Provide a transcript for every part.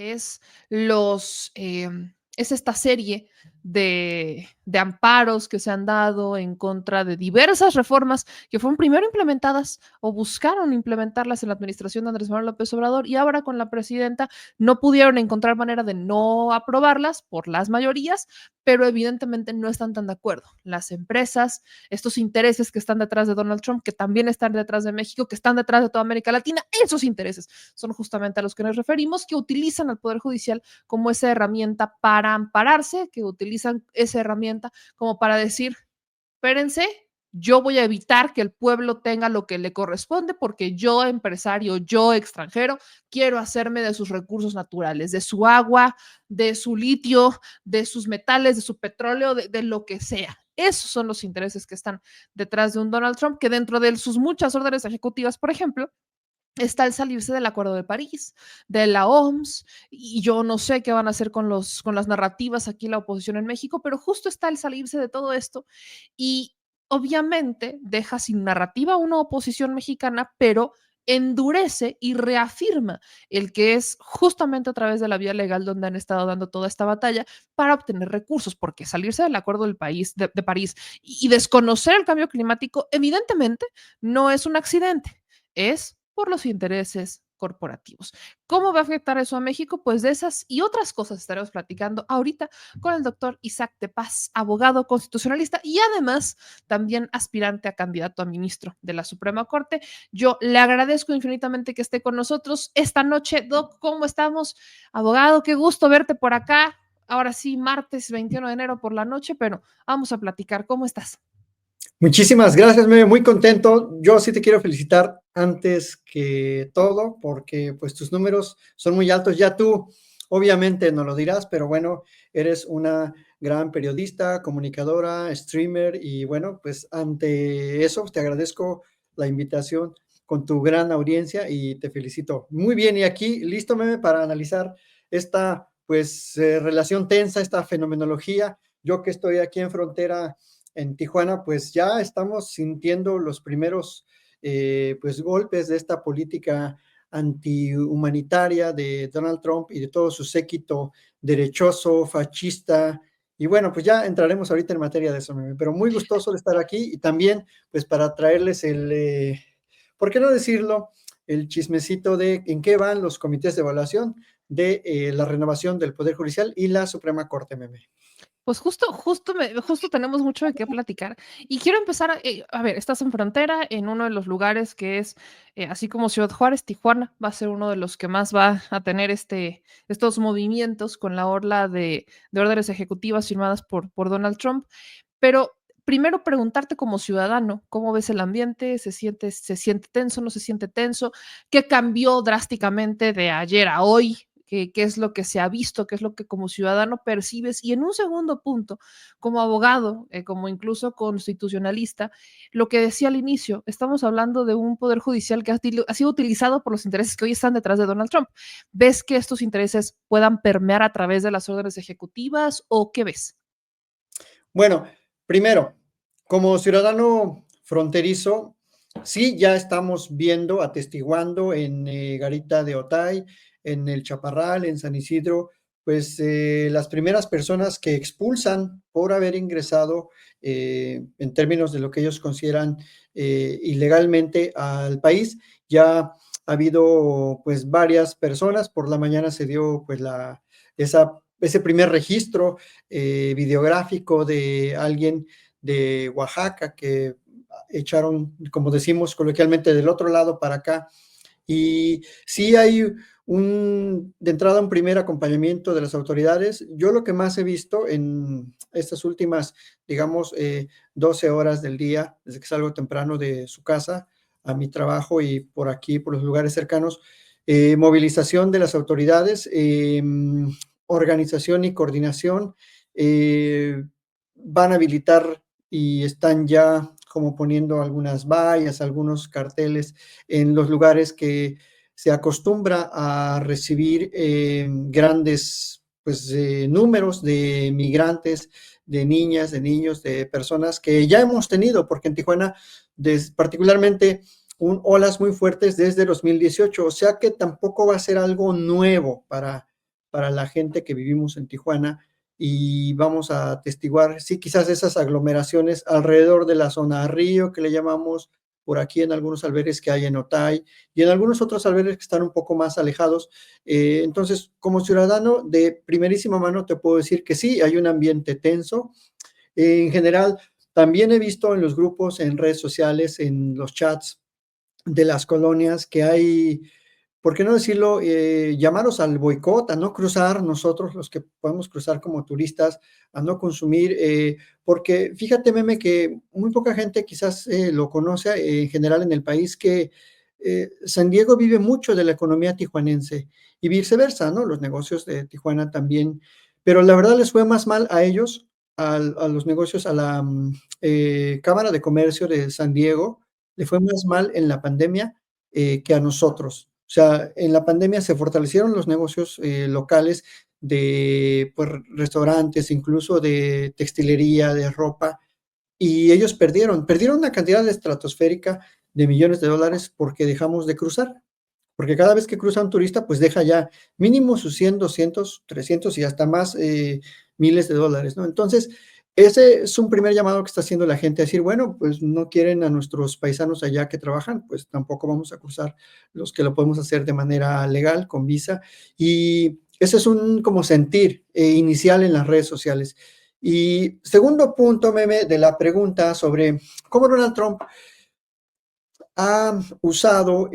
es es esta serie de amparos que se han dado en contra de diversas reformas que fueron primero implementadas o buscaron implementarlas en la administración de Andrés Manuel López Obrador y ahora con la presidenta no pudieron encontrar manera de no aprobarlas por las mayorías, pero evidentemente no están tan de acuerdo. Las empresas, estos intereses que están detrás de Donald Trump, que también están detrás de México, que están detrás de toda América Latina, esos intereses son justamente a los que nos referimos, que utilizan al Poder Judicial como esa herramienta para ampararse, que utilizan esa herramienta como para decir, espérense, yo voy a evitar que el pueblo tenga lo que le corresponde porque yo, empresario, yo, extranjero, quiero hacerme de sus recursos naturales, de su agua, de su litio, de sus metales, de su petróleo, de lo que sea. Esos son los intereses que están detrás de un Donald Trump que dentro de sus muchas órdenes ejecutivas, por ejemplo, está el salirse del Acuerdo de París, de la OMS, y yo no sé qué van a hacer con las narrativas aquí la oposición en México, pero justo está el salirse de todo esto y obviamente deja sin narrativa una oposición mexicana, pero endurece y reafirma el que es justamente a través de la vía legal donde han estado dando toda esta batalla para obtener recursos, porque salirse del Acuerdo de París y desconocer el cambio climático evidentemente no es un accidente, es por los intereses corporativos. ¿Cómo va a afectar eso a México? Pues de esas y otras cosas estaremos platicando ahorita con el doctor Isaac de Paz, abogado constitucionalista y además también aspirante a candidato a ministro de la Suprema Corte. Yo le agradezco infinitamente que esté con nosotros esta noche. Doc, ¿cómo estamos? Abogado, qué gusto verte por acá. Ahora sí, martes 21 de enero por la noche, pero vamos a platicar. ¿Cómo estás? Muchísimas gracias, Meme, muy contento. Yo sí te quiero felicitar antes que todo porque pues tus números son muy altos. Ya tú obviamente no lo dirás, pero bueno, eres una gran periodista, comunicadora, streamer y bueno, pues ante eso te agradezco la invitación con tu gran audiencia y te felicito. Muy bien, y aquí listo, Meme, para analizar esta pues relación tensa, esta fenomenología. Yo que estoy aquí en frontera en Tijuana, pues ya estamos sintiendo los primeros pues golpes de esta política antihumanitaria de Donald Trump y de todo su séquito derechoso, fascista. Y bueno, pues ya entraremos ahorita en materia de eso, pero muy gustoso de estar aquí y también pues para traerles ¿por qué no decirlo? El chismecito de en qué van los comités de evaluación de la renovación del Poder Judicial y la Suprema Corte, Meme. Pues justo tenemos mucho de qué platicar. Y quiero empezar, a ver, estás en frontera, en uno de los lugares que es, así como Ciudad Juárez, Tijuana, va a ser uno de los que más va a tener estos movimientos con la orla de órdenes ejecutivas firmadas por Donald Trump. Pero primero preguntarte como ciudadano, ¿cómo ves el ambiente? Se siente tenso, no se siente tenso? ¿Qué cambió drásticamente de ayer a hoy? ¿Qué es lo que se ha visto? ¿Qué es lo que como ciudadano percibes? Y en un segundo punto, como abogado, como incluso constitucionalista, lo que decía al inicio, estamos hablando de un poder judicial que ha sido utilizado por los intereses que hoy están detrás de Donald Trump. ¿Ves que estos intereses puedan permear a través de las órdenes ejecutivas o qué ves? Bueno, primero, como ciudadano fronterizo, sí, ya estamos viendo, atestiguando en Garita de Otay, en el Chaparral, en San Isidro, pues las primeras personas que expulsan por haber ingresado en términos de lo que ellos consideran ilegalmente al país. Ya ha habido pues varias personas, por la mañana se dio pues ese primer registro videográfico de alguien de Oaxaca que echaron, como decimos coloquialmente, del otro lado para acá. Y sí hay de entrada un primer acompañamiento de las autoridades. Yo lo que más he visto en estas últimas, digamos, 12 horas del día, desde que salgo temprano de su casa a mi trabajo y por aquí, por los lugares cercanos, movilización de las autoridades, organización y coordinación, van a habilitar y están ya como poniendo algunas vallas, algunos carteles en los lugares que se acostumbra a recibir grandes pues, números de migrantes, de niñas, de niños, de personas que ya hemos tenido, porque en Tijuana particularmente olas muy fuertes desde 2018, o sea que tampoco va a ser algo nuevo para para la gente que vivimos en Tijuana y vamos a atestiguar, sí, quizás esas aglomeraciones alrededor de la zona Río, que le llamamos por aquí en algunos albergues que hay en Otay y en algunos otros albergues que están un poco más alejados. Entonces, como ciudadano de primerísima mano, te puedo decir que sí, hay un ambiente tenso. En general, también he visto en los grupos, en redes sociales, en los chats de las colonias, que hay, ¿por qué no decirlo? Llamaros al boicot, a no cruzar nosotros, los que podemos cruzar como turistas, a no consumir, porque fíjate, Meme, que muy poca gente quizás lo conoce en general en el país, que San Diego vive mucho de la economía tijuanense y viceversa, ¿no? Los negocios de Tijuana también, pero la verdad les fue más mal a ellos, a los negocios, a la Cámara de Comercio de San Diego, le fue más mal en la pandemia que a nosotros. O sea, en la pandemia se fortalecieron los negocios locales de pues, restaurantes, incluso de textilería, de ropa, y ellos perdieron una cantidad estratosférica de millones de dólares porque dejamos de cruzar. Porque cada vez que cruza un turista, pues deja ya mínimo sus 100, 200, 300 y hasta más miles de dólares, ¿no? Entonces, ese es un primer llamado que está haciendo la gente a decir, bueno, pues no quieren a nuestros paisanos allá que trabajan, pues tampoco vamos a cruzar los que lo podemos hacer de manera legal, con visa. Y ese es un como sentir inicial en las redes sociales. Y segundo punto, Meme, de la pregunta sobre cómo Donald Trump ha usado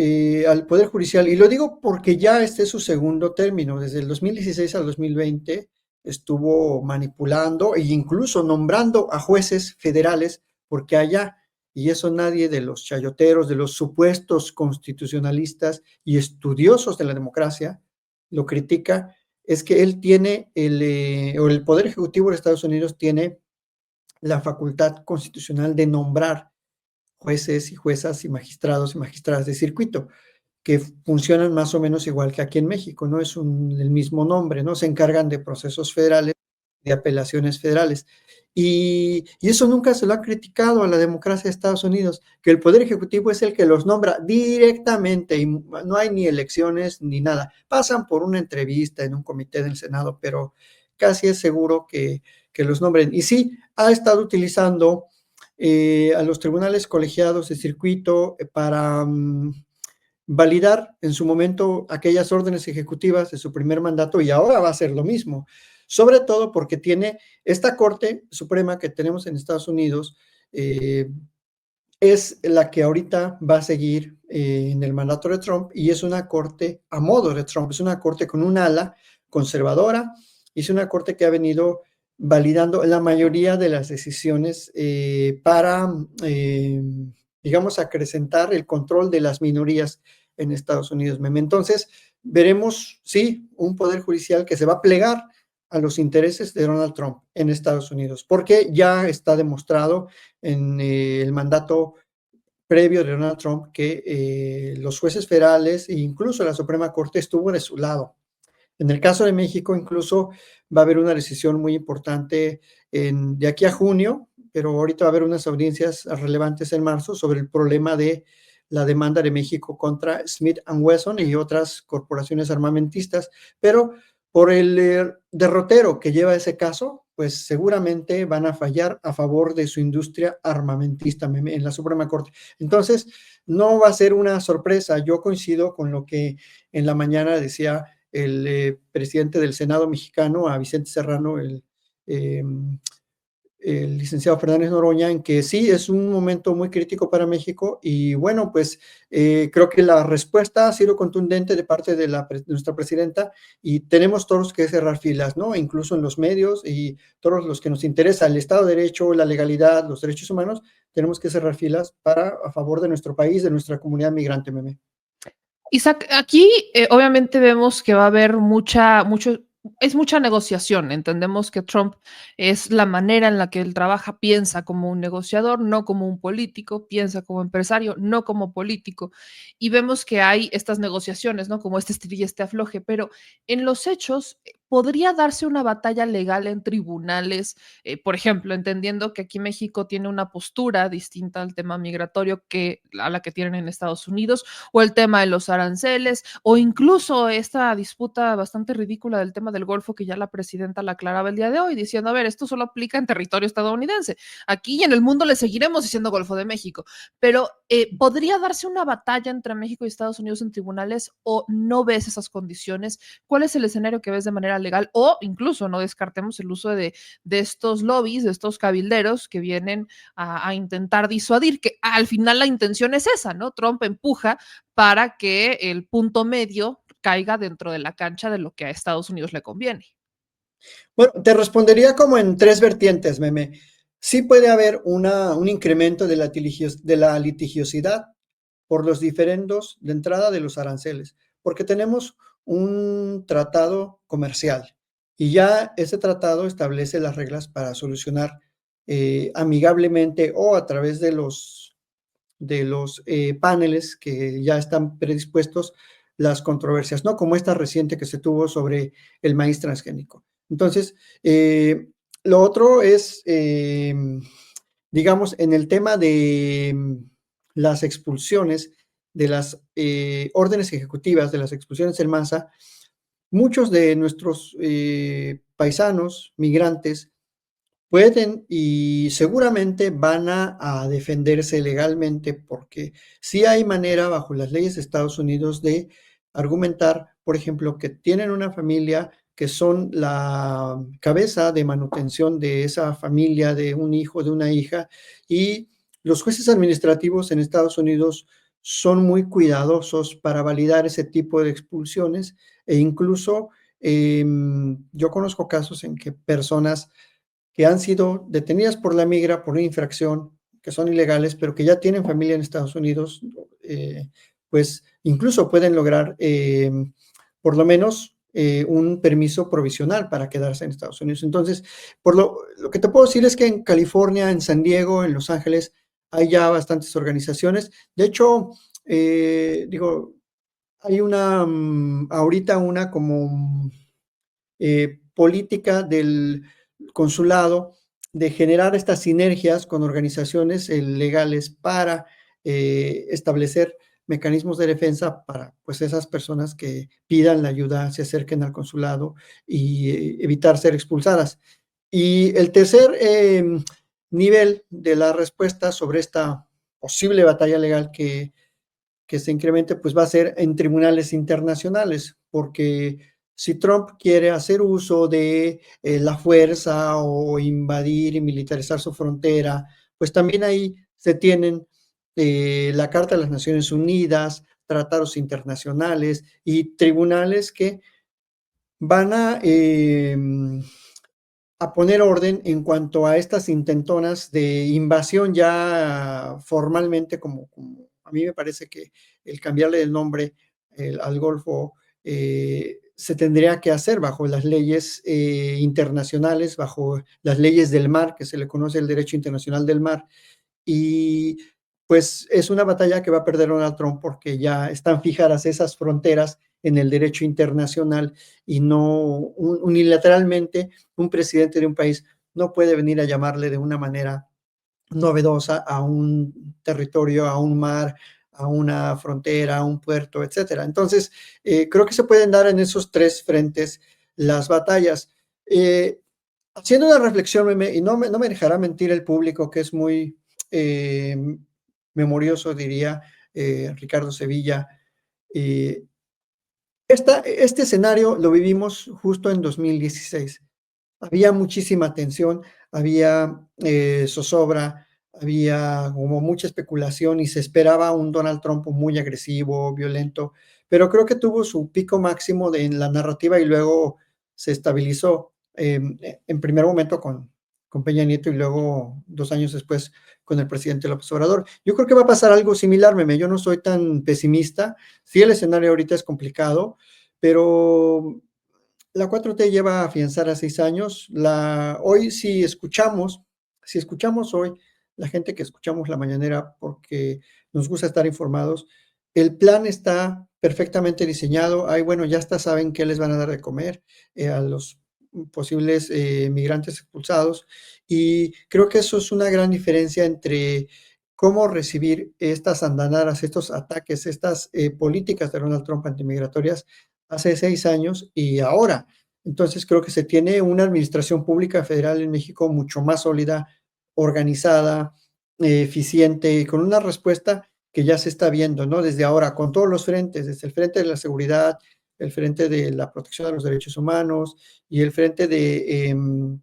al Poder Judicial, y lo digo porque ya este es su segundo término, desde el 2016 al 2020 estuvo manipulando e incluso nombrando a jueces federales, porque allá, y eso nadie de los chayoteros, de los supuestos constitucionalistas y estudiosos de la democracia lo critica, es que él tiene, o el Poder Ejecutivo de Estados Unidos tiene la facultad constitucional de nombrar jueces y juezas y magistrados y magistradas de circuito, que funcionan más o menos igual que aquí en México, ¿no? Es el mismo nombre, ¿no? Se encargan de procesos federales, de apelaciones federales. Y eso nunca se lo ha criticado a la democracia de Estados Unidos, que el Poder Ejecutivo es el que los nombra directamente y no hay ni elecciones ni nada. Pasan por una entrevista en un comité del Senado, pero casi es seguro que los nombren. Y sí, ha estado utilizando a los tribunales colegiados de circuito para validar en su momento aquellas órdenes ejecutivas de su primer mandato y ahora va a hacer lo mismo, sobre todo porque tiene esta Corte Suprema que tenemos en Estados Unidos, es la que ahorita va a seguir en el mandato de Trump y es una corte a modo de Trump, es una corte con un ala conservadora y es una corte que ha venido validando la mayoría de las decisiones para, digamos, acrecentar el control de las minorías en Estados Unidos. Entonces, veremos, sí, un poder judicial que se va a plegar a los intereses de Donald Trump en Estados Unidos, porque ya está demostrado en el mandato previo de Donald Trump que los jueces federales e incluso la Suprema Corte estuvo de su lado. En el caso de México, incluso va a haber una decisión muy importante de aquí a junio, pero ahorita va a haber unas audiencias relevantes en marzo sobre el problema de la demanda de México contra Smith Wesson y otras corporaciones armamentistas, pero por el derrotero que lleva ese caso, pues seguramente van a fallar a favor de su industria armamentista en la Suprema Corte. Entonces, no va a ser una sorpresa. Yo coincido con lo que en la mañana decía el presidente del Senado mexicano, a Vicente Serrano, el licenciado Fernández Noroña, en que sí, es un momento muy crítico para México y bueno, pues creo que la respuesta ha sido contundente de parte de nuestra presidenta y tenemos todos que cerrar filas, ¿no? Incluso en los medios y todos los que nos interesa el Estado de Derecho, la legalidad, los derechos humanos, tenemos que cerrar filas a favor de nuestro país, de nuestra comunidad migrante, Meme. Isaac, aquí obviamente vemos que va a haber es mucha negociación. Entendemos que Trump es la manera en la que él trabaja, piensa como un negociador, no como un político, piensa como empresario, no como político. Y vemos que hay estas negociaciones, ¿no? Como este estirilla, este afloje, pero en los hechos, ¿podría darse una batalla legal en tribunales? Por ejemplo, entendiendo que aquí México tiene una postura distinta al tema migratorio que a la que tienen en Estados Unidos, o el tema de los aranceles, o incluso esta disputa bastante ridícula del tema del Golfo que ya la presidenta la aclaraba el día de hoy, diciendo, a ver, esto solo aplica en territorio estadounidense. Aquí y en el mundo le seguiremos diciendo Golfo de México. Pero ¿podría darse una batalla entre México y Estados Unidos en tribunales o no ves esas condiciones? ¿Cuál es el escenario que ves de manera legal? O incluso no descartemos el uso de estos lobbies, de estos cabilderos que vienen a intentar disuadir, que al final la intención es esa, ¿no? Trump empuja para que el punto medio caiga dentro de la cancha de lo que a Estados Unidos le conviene. Bueno, te respondería como en tres vertientes, Meme. Sí puede haber un incremento de de la litigiosidad por los diferendos de entrada de los aranceles, porque tenemos un tratado comercial y ya ese tratado establece las reglas para solucionar amigablemente o a través de los paneles que ya están predispuestos las controversias, ¿no? Como esta reciente que se tuvo sobre el maíz transgénico. Entonces, lo otro es, digamos, en el tema de las expulsiones, de las órdenes ejecutivas, de las expulsiones en masa, muchos de nuestros paisanos, migrantes, pueden y seguramente van a defenderse legalmente porque sí hay manera bajo las leyes de Estados Unidos de argumentar, por ejemplo, que tienen una familia, que son la cabeza de manutención de esa familia, de un hijo, de una hija, y los jueces administrativos en Estados Unidos son muy cuidadosos para validar ese tipo de expulsiones e incluso yo conozco casos en que personas que han sido detenidas por la migra por una infracción, que son ilegales, pero que ya tienen familia en Estados Unidos, pues incluso pueden lograr por lo menos un permiso provisional para quedarse en Estados Unidos. Entonces, lo que te puedo decir es que en California, en San Diego, en Los Ángeles, hay ya bastantes organizaciones. De hecho, digo, hay ahorita una como política del consulado de generar estas sinergias con organizaciones legales para establecer mecanismos de defensa para pues esas personas que pidan la ayuda, se acerquen al consulado y evitar ser expulsadas. Y el tercer nivel de la respuesta sobre esta posible batalla legal que se incremente, pues va a ser en tribunales internacionales, porque si Trump quiere hacer uso de la fuerza o invadir y militarizar su frontera, pues también ahí se tienen la Carta de las Naciones Unidas, tratados internacionales y tribunales que van a poner orden en cuanto a estas intentonas de invasión ya formalmente, como a mí me parece que el cambiarle el nombre al Golfo se tendría que hacer bajo las leyes internacionales, bajo las leyes del mar, que se le conoce el derecho internacional del mar, y pues es una batalla que va a perder Donald Trump porque ya están fijadas esas fronteras en el derecho internacional y no unilateralmente un presidente de un país no puede venir a llamarle de una manera novedosa a un territorio, a un mar, a una frontera, a un puerto, etcétera. Entonces, creo que se pueden dar en esos tres frentes las batallas. Haciendo una reflexión, y no me dejará mentir el público, que es muy eh, memorioso, diría Ricardo Sevilla. Eh, este escenario lo vivimos justo en 2016. Había muchísima tensión, había zozobra, había como mucha especulación y se esperaba un Donald Trump muy agresivo, violento, pero creo que tuvo su pico máximo en la narrativa y luego se estabilizó en primer momento con Peña Nieto y luego 2 años después con el presidente López Obrador. Yo creo que va a pasar algo similar, Meme. Yo no soy tan pesimista. Sí, el escenario ahorita es complicado, pero la 4T lleva a afianzar a 6 años. Hoy si escuchamos hoy, la gente que escuchamos la mañanera porque nos gusta estar informados, el plan está perfectamente diseñado. Ahí, bueno, ya hasta saben qué les van a dar de comer a los posibles migrantes expulsados. Y creo que eso es una gran diferencia entre cómo recibir estas andanadas, estos ataques, estas políticas de Donald Trump antimigratorias hace 6 años y ahora. Entonces creo que se tiene una administración pública federal en México mucho más sólida, organizada, eficiente y con una respuesta que ya se está viendo, ¿no? Desde ahora, con todos los frentes, desde el frente de la seguridad, el frente de la protección de los derechos humanos y el frente de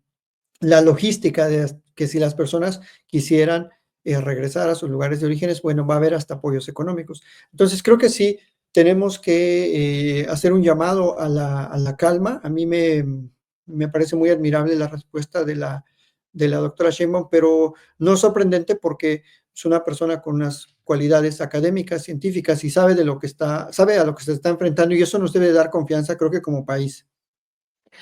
la logística, de que si las personas quisieran regresar a sus lugares de orígenes, bueno, va a haber hasta apoyos económicos. Entonces, creo que sí, tenemos que hacer un llamado a la calma. A mí me parece muy admirable la respuesta de la doctora Sheinbaum, pero no sorprendente porque es una persona con unas cualidades académicas, científicas y sabe de lo que está, sabe a lo que se está enfrentando y eso nos debe dar confianza, creo que como país.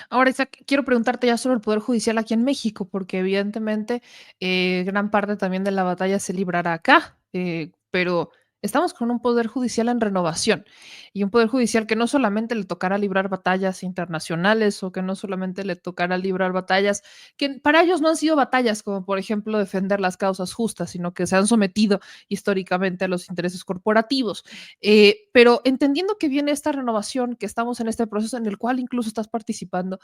Ahora, Isaac, quiero preguntarte ya sobre el Poder Judicial aquí en México, porque evidentemente gran parte también de la batalla se librará acá, pero estamos con un Poder Judicial en renovación y un Poder Judicial que no solamente le tocará librar batallas internacionales o que no solamente le tocará librar batallas que para ellos no han sido batallas, como por ejemplo defender las causas justas, sino que se han sometido históricamente a los intereses corporativos. Pero entendiendo que viene esta renovación, que estamos en este proceso en el cual incluso estás participando,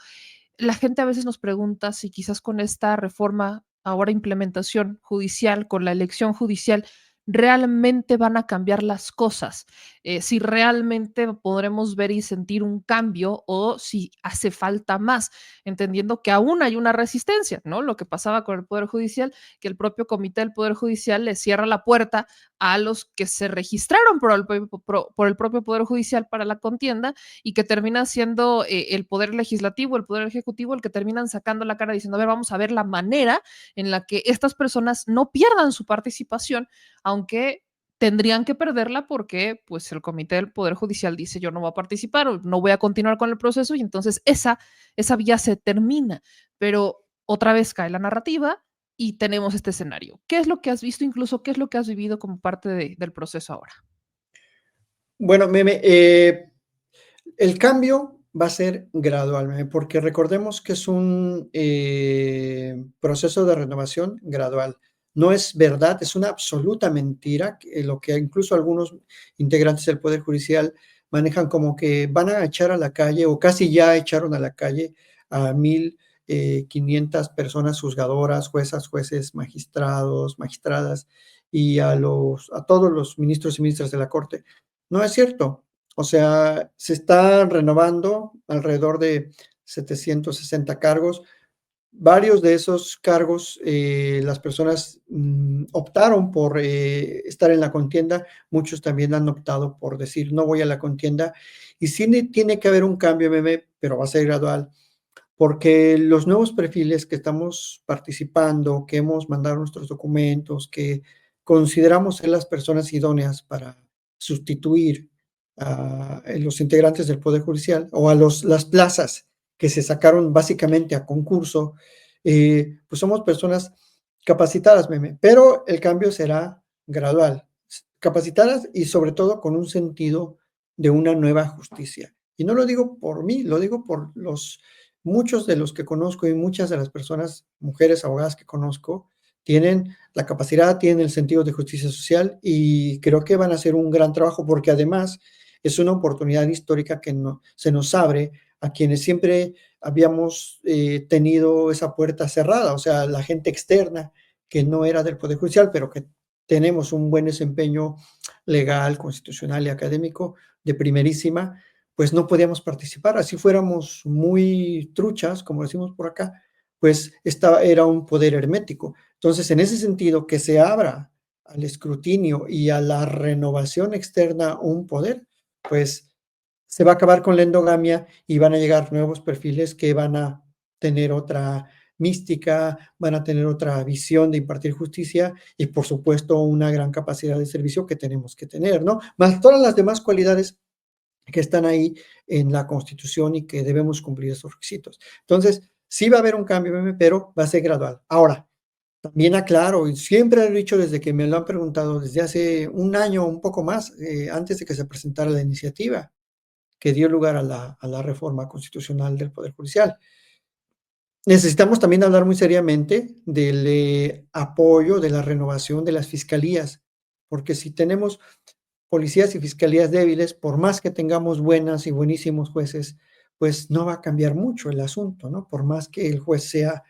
la gente a veces nos pregunta si quizás con esta reforma, ahora implementación judicial, con la elección judicial, realmente van a cambiar las cosas, si realmente podremos ver y sentir un cambio o si hace falta más, entendiendo que aún hay una resistencia, ¿no? Lo que pasaba con el Poder Judicial, que el propio comité del Poder Judicial le cierra la puerta a los que se registraron por el propio Poder Judicial para la contienda y que termina siendo el Poder Legislativo, el Poder Ejecutivo, el que terminan sacando la cara diciendo, a ver, vamos a ver la manera en la que estas personas no pierdan su participación, aunque tendrían que perderla porque pues el comité del Poder Judicial dice yo no voy a participar o no voy a continuar con el proceso y entonces esa vía se termina, pero otra vez cae la narrativa y tenemos este escenario. ¿Qué es lo que has visto, incluso qué es lo que has vivido como parte del proceso ahora? Bueno, Meme, el cambio va a ser gradual, Meme, porque recordemos que es un proceso de renovación gradual. No es verdad, es una absoluta mentira, lo que incluso algunos integrantes del Poder Judicial manejan como que van a echar a la calle o casi ya echaron a la calle a 1,500 personas juzgadoras, juezas, jueces, magistrados, magistradas y a todos los ministros y ministras de la Corte. No es cierto. O sea, se están renovando alrededor de 760 cargos. Varios de esos cargos, las personas optaron por estar en la contienda, muchos también han optado por decir no voy a la contienda. Y sí tiene que haber un cambio, Meme, pero va a ser gradual, porque los nuevos perfiles que estamos participando, que hemos mandado nuestros documentos, que consideramos ser las personas idóneas para sustituir a los integrantes del Poder Judicial o a las plazas que se sacaron básicamente a concurso, pues somos personas capacitadas, Meme, pero el cambio será gradual, capacitadas y sobre todo con un sentido de una nueva justicia. Y no lo digo por mí, lo digo por muchos de los que conozco y muchas de las personas, mujeres abogadas que conozco, tienen la capacidad, tienen el sentido de justicia social y creo que van a hacer un gran trabajo porque además es una oportunidad histórica que se nos abre a quienes siempre habíamos tenido esa puerta cerrada, o sea, la gente externa que no era del Poder Judicial, pero que tenemos un buen desempeño legal, constitucional y académico de primerísima, pues no podíamos participar. Así fuéramos muy truchas, como decimos por acá, pues era un poder hermético. Entonces, en ese sentido, que se abra al escrutinio y a la renovación externa un poder, pues se va a acabar con la endogamia y van a llegar nuevos perfiles que van a tener otra mística, van a tener otra visión de impartir justicia y, por supuesto, una gran capacidad de servicio que tenemos que tener, ¿no? Más todas las demás cualidades que están ahí en la Constitución y que debemos cumplir esos requisitos. Entonces, sí va a haber un cambio, pero va a ser gradual. Ahora, También aclaro, y siempre he dicho desde que me lo han preguntado, desde hace un año, un poco más, antes de que se presentara la iniciativa que dio lugar a la reforma constitucional del Poder Judicial. Necesitamos también hablar muy seriamente del apoyo, de la renovación de las fiscalías, porque si tenemos policías y fiscalías débiles, por más que tengamos buenas y buenísimos jueces, pues no va a cambiar mucho el asunto, ¿no? Por más que el juez sea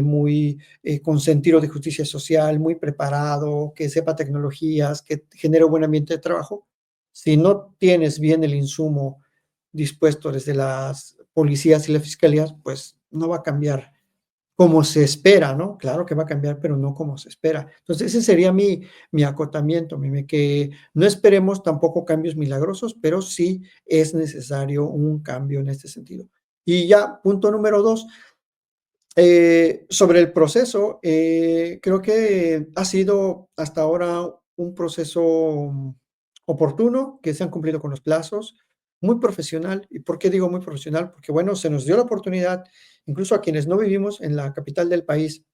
muy con sentido de justicia social, muy preparado, que sepa tecnologías, que genere un buen ambiente de trabajo, si no tienes bien el insumo dispuesto desde las policías y las fiscalías, pues no va a cambiar como se espera, ¿no? Claro que va a cambiar, pero no como se espera. Entonces, ese sería mi acotamiento, Meme, que no esperemos tampoco cambios milagrosos, pero sí es necesario un cambio en este sentido. Y ya, punto número 2, sobre el proceso, creo que ha sido hasta ahora un proceso oportuno, que se han cumplido con los plazos, muy profesional. ¿Y por qué digo muy profesional? Porque, bueno, se nos dio la oportunidad, incluso a quienes no vivimos en la capital del país,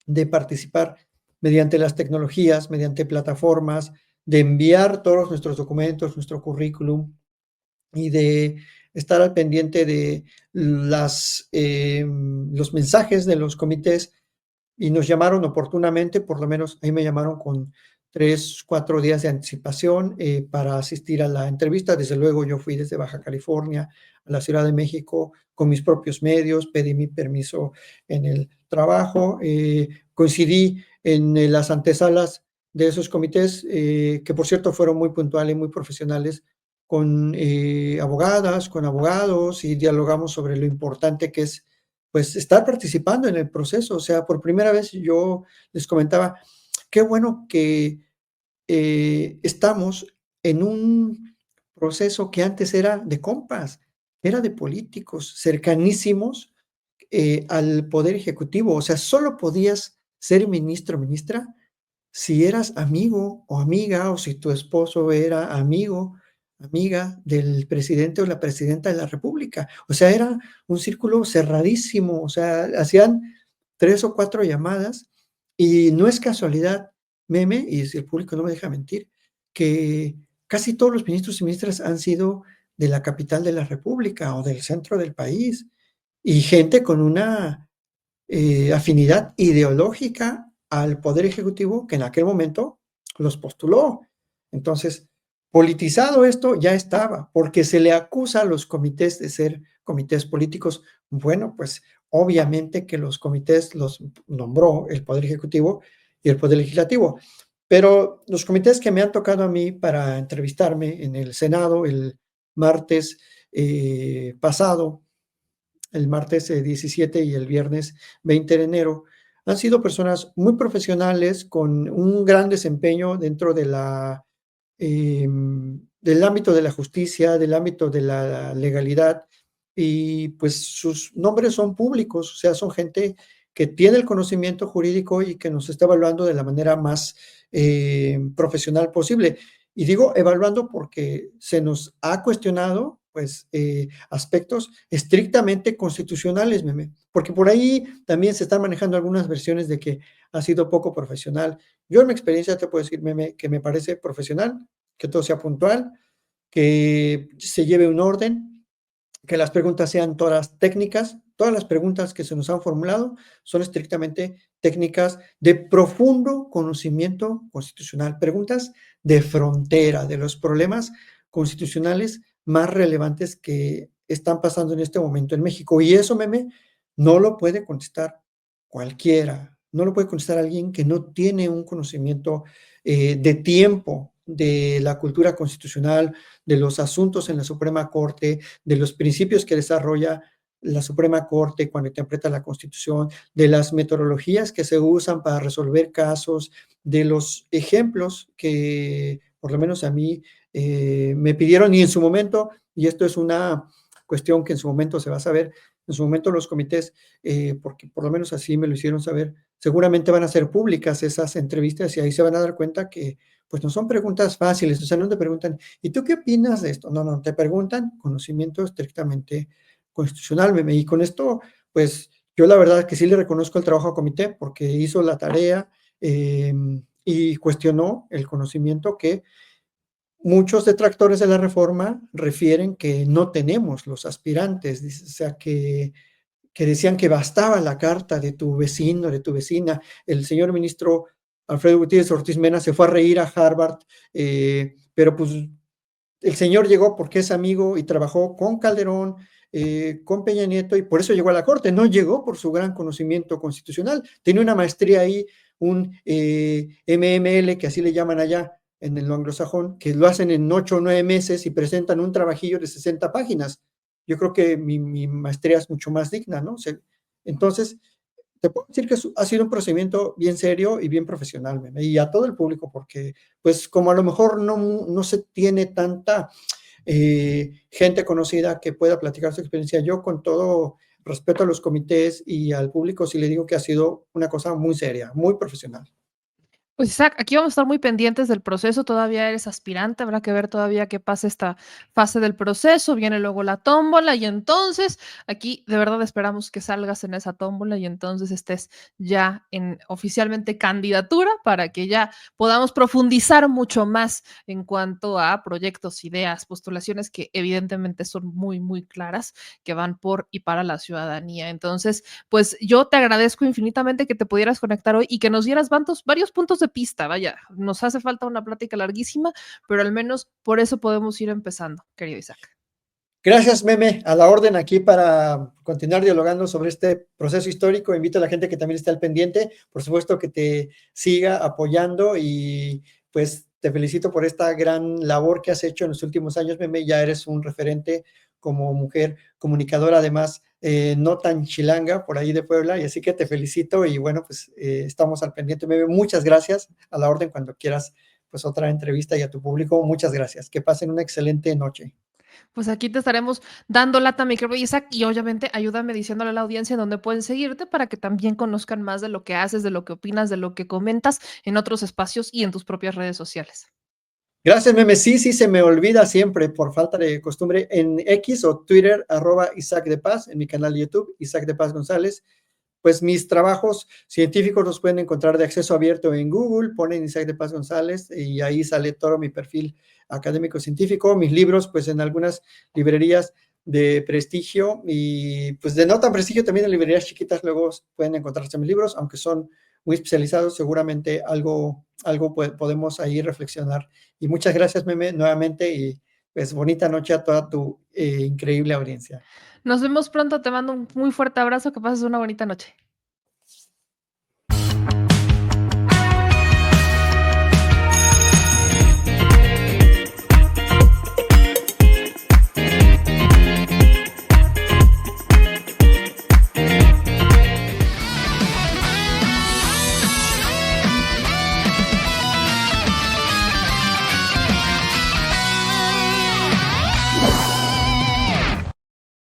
de participar mediante las tecnologías, mediante plataformas, de enviar todos nuestros documentos, nuestro currículum, y de estar al pendiente de los mensajes de los comités, y nos llamaron oportunamente, por lo menos ahí me llamaron con 3, 4 días de anticipación para asistir a la entrevista. Desde luego yo fui desde Baja California a la Ciudad de México con mis propios medios, pedí mi permiso en el trabajo, coincidí en las antesalas de esos comités, que por cierto fueron muy puntuales, muy profesionales, con abogadas, con abogados, y dialogamos sobre lo importante que es pues estar participando en el proceso. O sea, por primera vez yo les comentaba, qué bueno que estamos en un proceso que antes era de compas, era de políticos cercanísimos al poder ejecutivo. O sea, solo podías ser ministro o ministra si eras amigo o amiga, o si tu esposo era amigo, amiga del presidente o la presidenta de la república. O sea, era un círculo cerradísimo, o sea, hacían 3 o 4 llamadas, y no es casualidad, Meme, y si el público no me deja mentir, que casi todos los ministros y ministras han sido de la capital de la república o del centro del país, y gente con una afinidad ideológica al poder ejecutivo que en aquel momento los postuló. Entonces, politizado esto ya estaba, porque se le acusa a los comités de ser comités políticos. Bueno, pues obviamente que los comités los nombró el Poder Ejecutivo y el Poder Legislativo, pero los comités que me han tocado a mí para entrevistarme en el Senado el martes pasado, el martes 17 y el viernes 20 de enero, han sido personas muy profesionales con un gran desempeño dentro de del ámbito de la justicia, del ámbito de la legalidad, y pues sus nombres son públicos, o sea, son gente que tiene el conocimiento jurídico y que nos está evaluando de la manera más profesional posible. Y digo evaluando porque se nos ha cuestionado, pues, aspectos estrictamente constitucionales, Meme, porque por ahí también se están manejando algunas versiones de que ha sido poco profesional. Yo en mi experiencia te puedo decir, Meme, que me parece profesional, que todo sea puntual, que se lleve un orden, que las preguntas sean todas técnicas. Todas las preguntas que se nos han formulado son estrictamente técnicas de profundo conocimiento constitucional, preguntas de frontera, de los problemas constitucionales más relevantes que están pasando en este momento en México. Y eso, Meme, no lo puede contestar cualquiera, no lo puede contestar alguien que no tiene un conocimiento de tiempo de la cultura constitucional, de los asuntos en la Suprema Corte, de los principios que desarrolla la Suprema Corte cuando interpreta la Constitución, de las metodologías que se usan para resolver casos, de los ejemplos que por lo menos a mí me pidieron, y en su momento, y esto es una cuestión que en su momento se va a saber, en su momento los comités, porque por lo menos así me lo hicieron saber, seguramente van a ser públicas esas entrevistas, y ahí se van a dar cuenta que pues no son preguntas fáciles. O sea, no te preguntan, ¿y tú qué opinas de esto? No, no, te preguntan conocimiento estrictamente constitucional, Meme. Y con esto, pues yo la verdad que sí le reconozco el trabajo a comité porque hizo la tarea y cuestionó el conocimiento que muchos detractores de la reforma refieren que no tenemos los aspirantes, o sea, que decían que bastaba la carta de tu vecino, de tu vecina. El señor ministro Alfredo Gutiérrez Ortiz Mena se fue a reír a Harvard, pero pues el señor llegó porque es amigo y trabajó con Calderón, con Peña Nieto, y por eso llegó a la Corte. No llegó por su gran conocimiento constitucional. Tiene una maestría ahí, un MML, que así le llaman allá en lo anglosajón, que lo hacen en 8 o 9 meses y presentan un trabajillo de 60 páginas. Yo creo que mi maestría es mucho más digna, ¿no? Entonces, te puedo decir que ha sido un procedimiento bien serio y bien profesional, meme, y a todo el público, porque pues como a lo mejor no se tiene tanta gente conocida que pueda platicar su experiencia, yo con todo respeto a los comités y al público sí le digo que ha sido una cosa muy seria, muy profesional. Pues Isaac, aquí vamos a estar muy pendientes del proceso, todavía eres aspirante, habrá que ver todavía qué pasa esta fase del proceso, viene luego la tómbola y entonces aquí de verdad esperamos que salgas en esa tómbola y entonces estés ya en oficialmente candidatura para que ya podamos profundizar mucho más en cuanto a proyectos, ideas, postulaciones que evidentemente son muy, muy claras, que van por y para la ciudadanía. Entonces, pues yo te agradezco infinitamente que te pudieras conectar hoy y que nos dieras varios puntos de pista. Vaya, nos hace falta una plática larguísima, pero al menos por eso podemos ir empezando, querido Isaac. Gracias, Meme, a la orden aquí para continuar dialogando sobre este proceso histórico. Invito a la gente que también esté al pendiente, por supuesto que te siga apoyando y pues te felicito por esta gran labor que has hecho en los últimos años, Meme. Ya eres un referente como mujer comunicadora, además no tan chilanga por ahí de Puebla, y así que te felicito y bueno, pues estamos al pendiente, Meme. Muchas gracias, a la orden cuando quieras pues otra entrevista y a tu público, muchas gracias. Que pasen una excelente noche. Pues aquí te estaremos dando lata, mi querido Isaac, y obviamente ayúdame diciéndole a la audiencia en dónde pueden seguirte para que también conozcan más de lo que haces, de lo que opinas, de lo que comentas en otros espacios y en tus propias redes sociales. Gracias, Meme. Sí, sí, se me olvida siempre por falta de costumbre en X o Twitter, @Isaac de Paz, en mi canal de YouTube, Isaac de Paz González. Pues mis trabajos científicos los pueden encontrar de acceso abierto en Google, ponen Isaac de Paz González y ahí sale todo mi perfil académico científico. Mis libros, pues en algunas librerías de prestigio y pues de no tan prestigio también en librerías chiquitas luego pueden encontrarse mis libros, aunque son muy especializados, seguramente algo podemos ahí reflexionar. Y muchas gracias, Meme, nuevamente y pues bonita noche a toda tu increíble audiencia. Nos vemos pronto, te mando un muy fuerte abrazo, que pases una bonita noche.